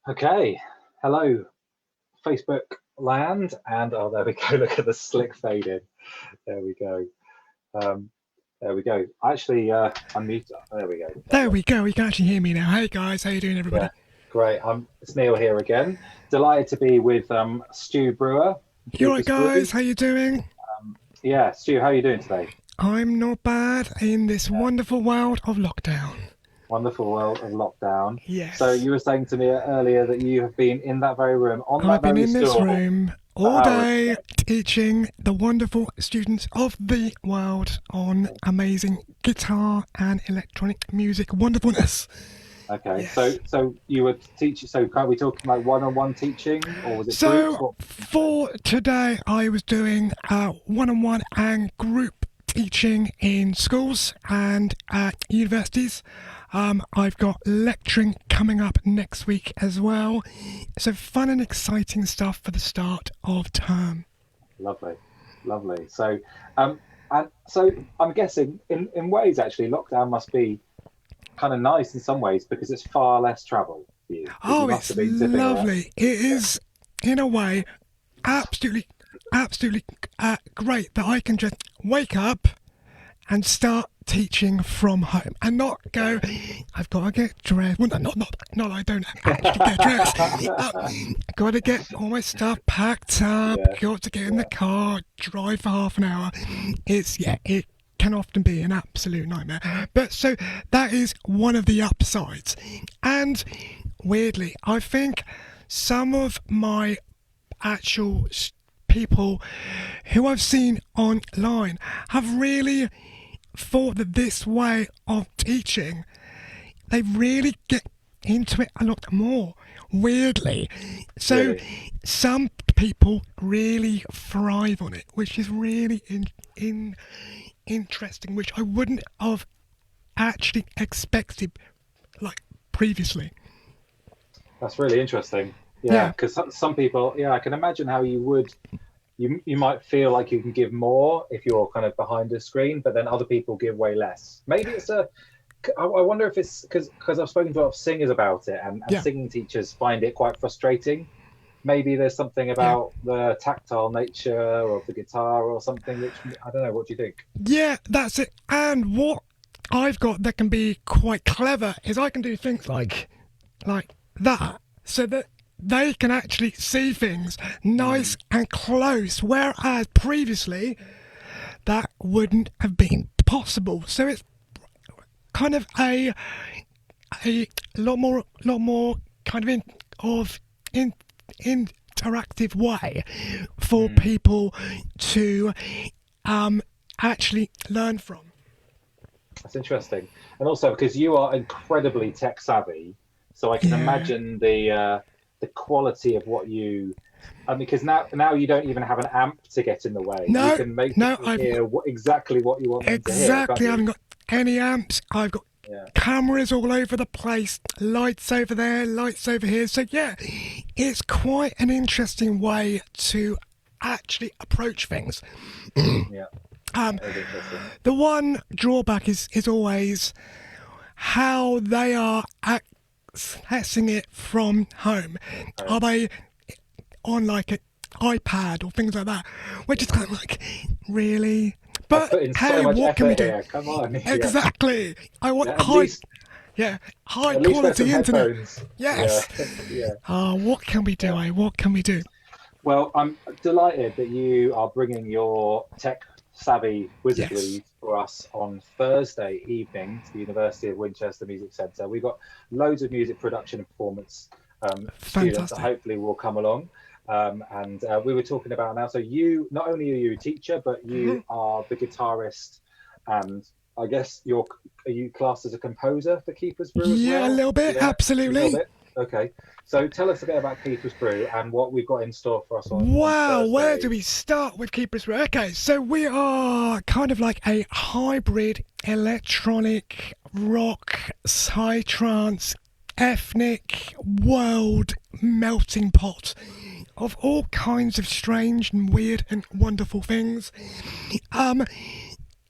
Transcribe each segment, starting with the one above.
Okay, hello, Facebook land, and oh, there we go. Look at the slick fade in. There we go. Um, there we go. Actually, unmute. There we go. There Lovely. we go. You can actually hear me now. Hey guys, how you doing, Yeah, everybody? great. It's Neil here again. Delighted to be with Stu Brewer, from You alright, Keepers Brew. guys? How you doing? Yeah, Stu, how are you doing today? I'm not bad in this wonderful world of lockdown. Wonderful world of lockdown. So Yes, you were saying to me earlier that you have been in that very room, on that I've been very in this stool, room for all hours. day teaching the wonderful students of the world on amazing guitar and electronic music wonderfulness. Okay, so Yes. you were teaching. So can't we talking like one-on-one teaching, or was it groups? So What was it doing? for today, I was doing one-on-one and group teaching in schools and at universities. I've got lecturing coming up next week as well. So fun and exciting stuff for the start of term. Lovely, lovely. Um, and so I'm guessing in ways actually lockdown must be kind of nice in some ways because it's far less travel for you because you Oh, must it's have been zipping around. lovely. It is, in a way, absolutely, absolutely great that I can just wake up and start teaching from home and not go, I've got to get dressed. Well, no, I don't actually get dressed. Got to get all my stuff packed up, Yeah, got to get in the yeah. car, drive for half an hour. It can often be an absolute nightmare. But so that is one of the upsides. And weirdly, I think some of my actual people who I've seen online have really thought that this way of teaching, they really get into it a lot more. Weirdly, so Really. some people really thrive on it, which is really interesting, which I wouldn't have actually expected like previously. That's really interesting. Yeah, Yeah, because some people, yeah, I can imagine how you would. You might feel like you can give more if you're kind of behind a screen, but then other people give way less. Maybe it's a. I wonder if it's because I've spoken to a lot of singers about it, and yeah, singing teachers find it quite frustrating. Maybe there's something yeah. about the tactile nature of the guitar or something which I don't know. What do you think? Yeah, that's it. And what I've got that can be quite clever is I can do things like that so that they can actually see things nice Mm, and close, whereas previously that wouldn't have been possible. So it's kind of a lot more kind of in interactive way for mm. people to actually learn from. That's interesting, and also because you are incredibly tech savvy, so I can Yeah. imagine the quality of what you. Because now you don't even have an amp to get in the way. You No, can make no, people I've hear exactly what you want them to hear, can't exactly I you? haven't got any amps. I've got Yeah, cameras all over the place, lights over there, lights over here. So yeah, it's quite an interesting way to actually approach things. yeah, Um, that is interesting. the one drawback is always how they are accessing it from home. Are Home. they on like an iPad or things like that? Which is kind of like, really? I've But put in so hey, much what can we effort do? here. Come on, yeah, Exactly. I want yeah. yeah, high At least wear some quality internet. headphones. Yeah, Yes. yeah, What can we do? yeah. What can we do? Well, I'm delighted that you are bringing your tech savvy Yes. wizardry for us on Thursday evening to the University of Winchester Music Centre. We've got loads of music production and performance students that Fantastic. hopefully will come along. And we were talking about now. So you not only are you a teacher, but Mhm. you are the guitarist, and I guess are you classed as a composer for Keepers Brew as Yeah, a well? little bit. Yeah, a little Absolutely. bit. Okay. So tell us a bit about Keepers Brew and what we've got in store for us on Wow, where do Thursday. we start with Keepers Brew? Okay, so we are kind of like a hybrid electronic rock, psytrance, ethnic world melting pot of all kinds of strange and weird and wonderful things. Um,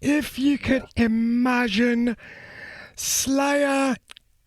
if you could Yeah. imagine Slayer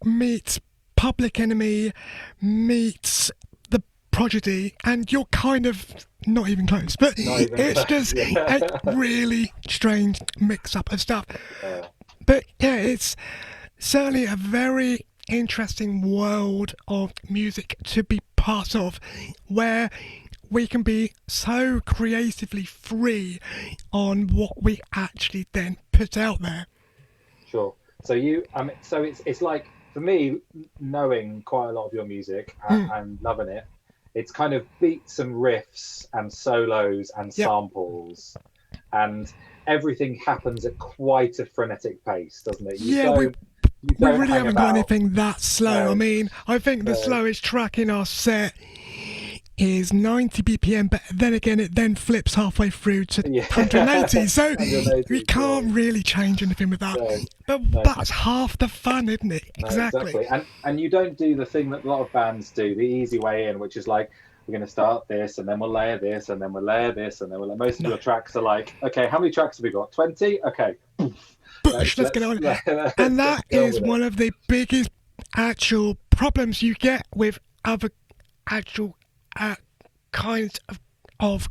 meets Public Enemy meets the Prodigy, and you're kind of not even close, but it's just Yeah. a really strange mix-up of stuff. Yeah. But yeah, it's certainly a very interesting world of music to be part of, where we can be so creatively free on what we actually then put out there. Sure. So it's like for me, knowing quite a lot of your music and loving it, it's kind of beats and riffs and solos and Yep. samples, and everything happens at quite a frenetic pace, doesn't it? Yeah, we don't really hang haven't got about. anything that slow. No. I mean, I think the No. slowest track in our set is 90 BPM, but then again, it then flips halfway through to Yeah. 180. So 180, we can't really change anything with that. No. But No. that's half the fun, isn't it? No, Exactly. And you don't do the thing that a lot of bands do, the easy way in, which is like, we're going to start this, and then we'll layer this, and then we'll layer this, and then we'll. Most of your tracks are like, okay, how many tracks have we got? 20? Okay. Push, let's get on. And that is one of the biggest actual problems you get with other actual kinds of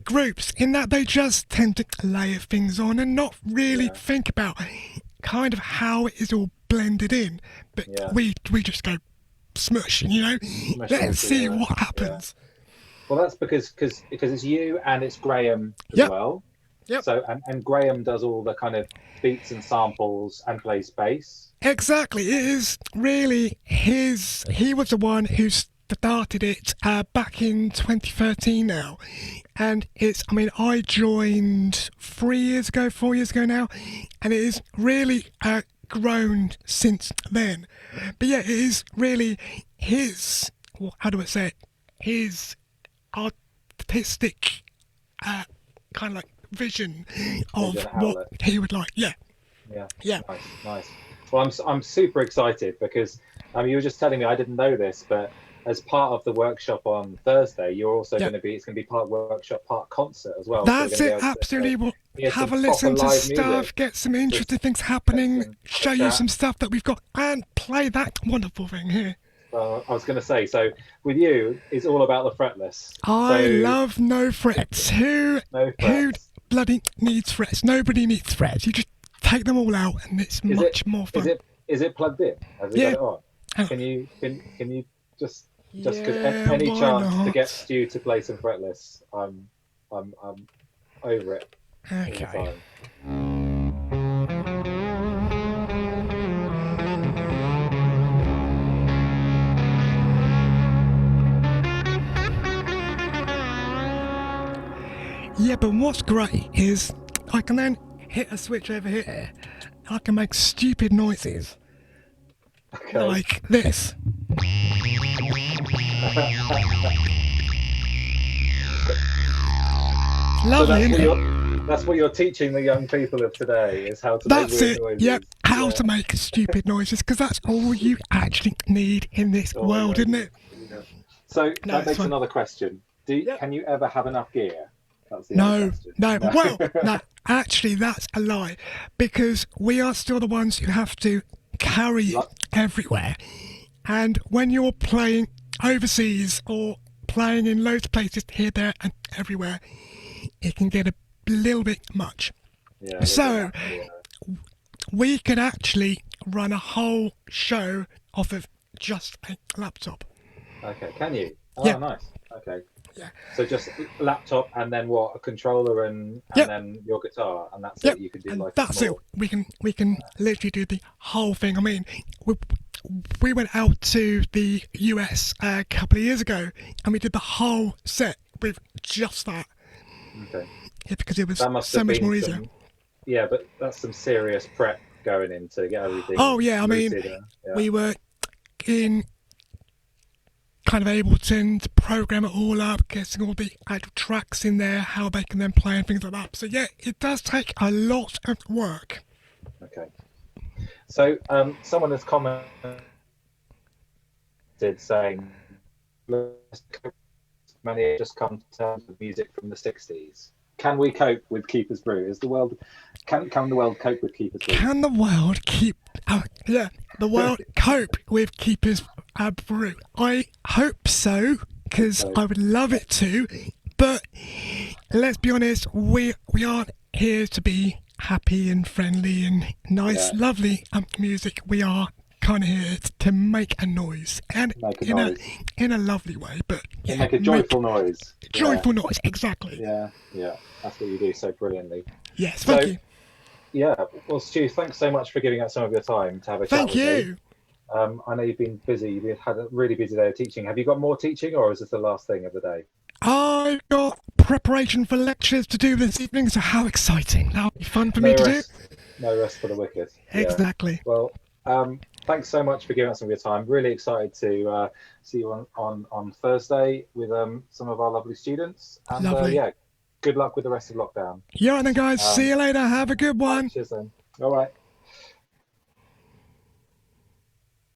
groups, in that they just tend to layer things on and not really think about kind of how it is all blended in. But we just go smush, let's see what happens. Well, that's because it's you and it's Graham as well. Yep. So and Graham does all the kind of beats and samples and plays bass. Exactly. It is really his. He was the one who started it back in 2013 now, and it's. I mean, I joined 4 years ago now, and it is really grown since then. But yeah, it is really his. Well, how do I say it? His artistic kind of like vision of what he would like. Yeah. Nice. Well, I'm super excited because you were just telling me, I didn't know this, but as part of the workshop on Thursday, you're also going to be, it's going to be part workshop, part concert as well. That's it, absolutely. We'll have a listen to stuff, get some interesting things happening, show you some stuff that we've got, and play that wonderful thing here. I was going to say, so with you, it's all about the fretless. I love no frets. Who bloody needs frets? Nobody needs frets. You just take them all out, and it's much more fun. Is it plugged in? Has it got it on? Can you just because any chance to get Stu to play some fretless, I'm over it. Okay. Yeah, but what's great is I can then hit a switch over here. I can make stupid noises. Okay. Like this. Lovely, so that's what you're teaching the young people of today, is how to make weird noises. Yep, how to make stupid noises, because that's all you actually need in this world, isn't it? Yeah. So that makes another question. Can you ever have enough gear? That's the no. Well, no, actually, that's a lie, because we are still the ones who have to carry it everywhere. And when you're playing overseas or playing in loads of places here, there, and everywhere, it can get a little bit much. Yeah, so we could actually run a whole show off of just a laptop. Okay, can you? Oh, yeah. Nice. Okay. Yeah. So just laptop, and then what? A controller and then your guitar, and that's it. You can do and like that's it. We can literally do the whole thing. I mean, we went out to the US a couple of years ago, and we did the whole set with just that. Okay. Yeah, because it was so much more easier. Yeah, but that's some serious prep going in to get everything. Oh yeah, I mean, we were in kind of Ableton to program it all up, getting all the actual tracks in there, how they can then play and things like that. So yeah, it does take a lot of work. Okay. So someone has commented saying, many have just come to terms with music from the 60s. Can we cope with Keepers Brew? Can the world cope with Keepers Brew? Can the world keep? Yeah, the world cope with Keepers Brew? I hope so, because I would love it to. But let's be honest, we aren't here to be happy and friendly and nice, lovely music. We are kind of here to make a noise, and in a lovely way. But make a joyful noise. Joyful noise, exactly. Yeah, that's what you do so brilliantly. Yes, thank you. Yeah, well, Stu, thanks so much for giving up some of your time to have a chat with me. Thank you. I know you've been busy. You've had a really busy day of teaching. Have you got more teaching, or is this the last thing of the day? I've got preparation for lectures to do this evening, so how exciting. That'll be fun for me to do. No rest for the wicked. Exactly. Well, thanks so much for giving us some of your time. Really excited to see you on Thursday with some of our lovely students. And lovely. Good luck with the rest of lockdown. Yeah, and then guys, see you later. Have a good one. Cheers then. All right.